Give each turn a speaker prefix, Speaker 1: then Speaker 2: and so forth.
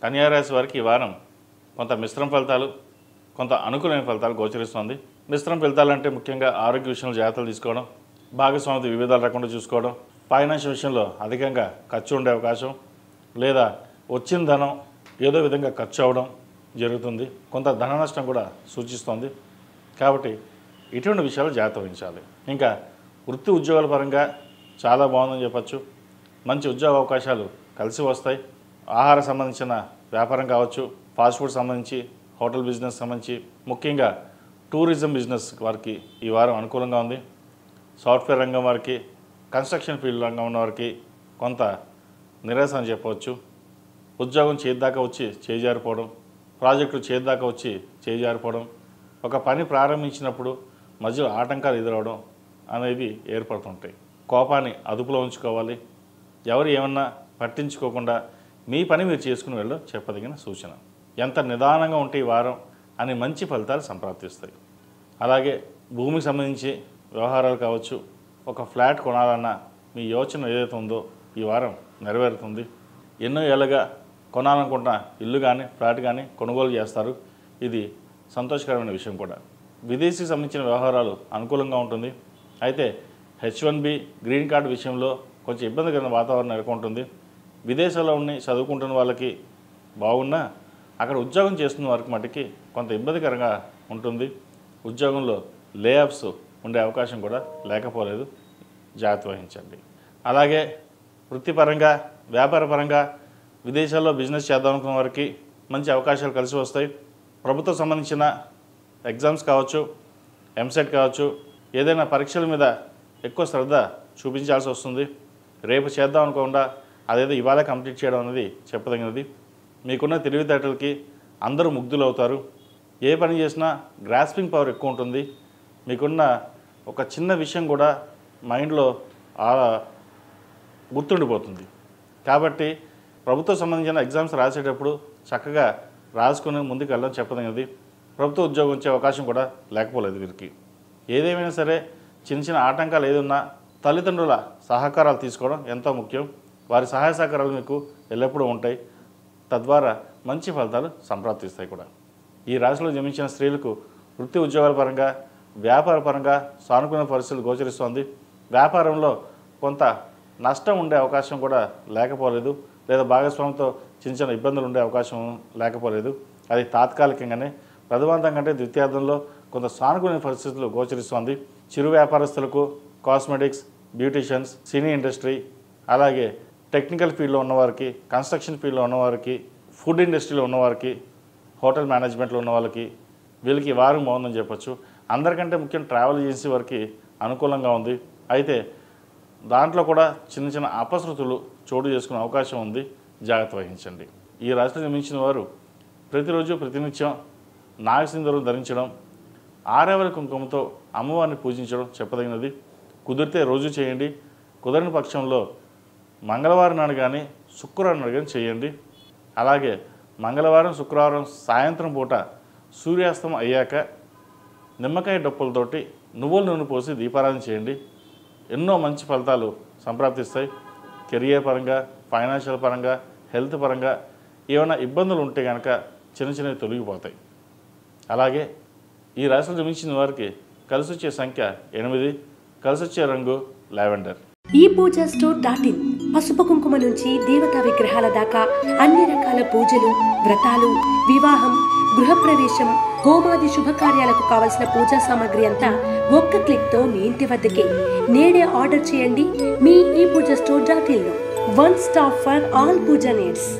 Speaker 1: కన్యా రాశి వారికి ఈ వారం కొంత మిశ్రమ ఫలితాలు, కొంత అనుకూలమైన ఫలితాలు గోచరిస్తుంది. మిశ్రమ ఫలితాలు అంటే ముఖ్యంగా ఆరోగ్య విషయంలో జాగ్రత్తలు తీసుకోవడం, భాగస్వామి విభేదాలు రాకుండా చూసుకోవడం, ఫైనాన్షియల్ విషయంలో అధికంగా ఖర్చు ఉండే అవకాశం, లేదా వచ్చిన ధనం ఏదో విధంగా ఖర్చు అవ్వడం జరుగుతుంది. కొంత ధన నష్టం కూడా సూచిస్తుంది. కాబట్టి ఇటువంటి విషయాలు జాగ్రత్త వహించాలి. ఇంకా వృత్తి ఉద్యోగాల పరంగా చాలా బాగుందని చెప్పచ్చు. మంచి ఉద్యోగ అవకాశాలు కలిసి వస్తాయి. ఆహార సంబంధించిన వ్యాపారం కావచ్చు, ఫాస్ట్ ఫుడ్ సంబంధించి, హోటల్ బిజినెస్ సంబంధించి, ముఖ్యంగా టూరిజం బిజినెస్ వారికి ఈ వారం అనుకూలంగా ఉంది. సాఫ్ట్వేర్ రంగం వారికి, కన్స్ట్రక్షన్ ఫీల్డ్ రంగం ఉన్న వారికి కొంత నిరాశ అని చెప్పవచ్చు. ఉద్యోగం చేద్దాకా వచ్చి చేజారిపోవడం, ప్రాజెక్టులు చేద్దాకా వచ్చి చేజారిపోవడం, ఒక పని ప్రారంభించినప్పుడు మధ్యలో ఆటంకాలు ఎదురవడం అనేది ఏర్పడుతుంటాయి. కోపాన్ని అదుపులో ఉంచుకోవాలి. ఎవరు ఏమన్నా పట్టించుకోకుండా మీ పని మీరు చేసుకుని వెళ్ళడం చెప్పదగిన సూచన. ఎంత నిదానంగా ఉంటే ఈ వారం అని మంచి ఫలితాలు సంప్రాప్తిస్తాయి. అలాగే భూమికి సంబంధించి వ్యవహారాలు కావచ్చు, ఒక ఫ్లాట్ కొనాలన్న మీ యోచన ఏదైతే ఉందో ఈ వారం నెరవేరుతుంది. ఎన్నో ఏళ్ళగా కొనాలనుకుంటున్న ఇల్లు కానీ ఫ్లాట్ కానీ కొనుగోలు చేస్తారు. ఇది సంతోషకరమైన విషయం కూడా. విదేశీకి సంబంధించిన వ్యవహారాలు అనుకూలంగా ఉంటుంది. అయితే H1B గ్రీన్ కార్డు విషయంలో కొంచెం ఇబ్బందికరమైన వాతావరణం నెలకొంటుంది. విదేశాల్లో ఉండి చదువుకుంటున్న వాళ్ళకి బాగున్నా అక్కడ ఉద్యోగం చేస్తున్న వారికి మటుకి కొంత ఇబ్బందికరంగా ఉంటుంది. ఉద్యోగంలో లేఆఫ్స్ ఉండే అవకాశం కూడా లేకపోలేదు. జాగ్రత్త వహించండి. అలాగే వృత్తిపరంగా, వ్యాపారపరంగా విదేశాల్లో బిజినెస్ చేద్దాం అనుకున్న వారికి మంచి అవకాశాలు కలిసి వస్తాయి. ప్రభుత్వం సంబంధించిన ఎగ్జామ్స్ కావచ్చు, ఎంసెట్ కావచ్చు, ఏదైనా పరీక్షల మీద ఎక్కువ శ్రద్ధ చూపించాల్సి వస్తుంది. రేపు చేద్దాం అనుకోకుండా అదేదో ఇవాళ కంప్లీట్ చేయడం అనేది చెప్పదగినది. మీకున్న తెలివితేటలకి అందరూ ముగ్ధులు అవుతారు. ఏ పని చేసినా గ్రాస్పింగ్ పవర్ ఎక్కువ ఉంటుంది. మీకున్న ఒక చిన్న విషయం కూడా మైండ్లో గుర్తుండిపోతుంది. కాబట్టి ప్రభుత్వం సంబంధించిన ఎగ్జామ్స్ రాసేటప్పుడు చక్కగా రాసుకుని ముందుకు వెళ్ళడం చెప్పదగినది. ప్రభుత్వ ఉద్యోగం వచ్చే అవకాశం కూడా లేకపోలేదు వీరికి. ఏదేమైనా సరే చిన్న చిన్న ఆటంకాలు ఏదున్నా తల్లిదండ్రుల సహకారాలు తీసుకోవడం ఎంతో ముఖ్యం. వారి సహాయ సహకారాలు మీకు ఎల్లప్పుడూ ఉంటాయి. తద్వారా మంచి ఫలితాలు సంప్రాప్తిస్తాయి కూడా. ఈ రాశిలో జన్మించిన స్త్రీలకు వృత్తి ఉద్యోగాల పరంగా, వ్యాపార పరంగా సానుకూల పరిస్థితులు గోచరిస్తోంది. వ్యాపారంలో కొంత నష్టం ఉండే అవకాశం కూడా లేకపోలేదు, లేదా భాగస్వామితో చిన్న చిన్న ఇబ్బందులు ఉండే అవకాశం లేకపోలేదు. అది తాత్కాలికంగానే. ప్రథమార్థం కంటే ద్వితీయార్థంలో కొంత సానుకూల పరిస్థితులు గోచరిస్తోంది. చిరు వ్యాపారస్తులకు, కాస్మెటిక్స్, బ్యూటీషియన్స్, సినీ ఇండస్ట్రీ, అలాగే టెక్నికల్ ఫీల్డ్లో ఉన్నవారికి, కన్స్ట్రక్షన్ ఫీల్డ్లో ఉన్నవారికి, ఫుడ్ ఇండస్ట్రీలో ఉన్నవారికి, హోటల్ మేనేజ్మెంట్లో ఉన్న వాళ్ళకి వీళ్ళకి వారం బాగుందని చెప్పచ్చు. అందరికంటే ముఖ్యం ట్రావెల్ ఏజెన్సీ వారికి అనుకూలంగా ఉంది. అయితే దాంట్లో కూడా చిన్న చిన్న అపశృతులు చోటు చేసుకునే అవకాశం ఉంది. జాగ్రత్త వహించండి. ఈ రాశిలో జన్మించిన వారు ప్రతిరోజు ప్రతినిత్యం నాగసింధూరం ధరించడం, ఆరేవరి కుంకుమతో అమ్మవారిని పూజించడం చెప్పదగినది. కుదిరితే రోజు చేయండి. కుదరని పక్షంలో మంగళవారం నాడు కానీ శుక్రవారం నాడు కానీ చేయండి. అలాగే మంగళవారం, శుక్రవారం సాయంత్రం పూట సూర్యాస్తం అయ్యాక నిమ్మకాయ డొప్పులతోటి నువ్వుల నూనె పోసి దీపారాధన చేయండి. ఎన్నో మంచి ఫలితాలు సంప్రాప్తిస్తాయి. కెరియర్ పరంగా, ఫైనాన్షియల్ పరంగా, హెల్త్ పరంగా ఏమైనా ఇబ్బందులు ఉంటే కనుక చిన్న చిన్నవి తొలగిపోతాయి. అలాగే ఈ రాశిలో జన్మించిన వారికి కలిసి వచ్చే సంఖ్య 8, కలిసి వచ్చే రంగు లావెండర్.
Speaker 2: ఈ పూజా స్టోర్.in పసుపు కుంకుమ నుంచి దేవతా విగ్రహాల దాకా అన్ని రకాల పూజలు, వ్రతాలు, వివాహం, గృహప్రవేశం, హోమాది శుభకార్యాలకు కావలసిన పూజా సామాగ్రి అంతా ఒక్క క్లిక్తో మీ ఇంటి వద్దకే. నేడే ఆర్డర్ చేయండి మీ ఈ పూజా స్టోర్.in లో. One stop for all pooja needs.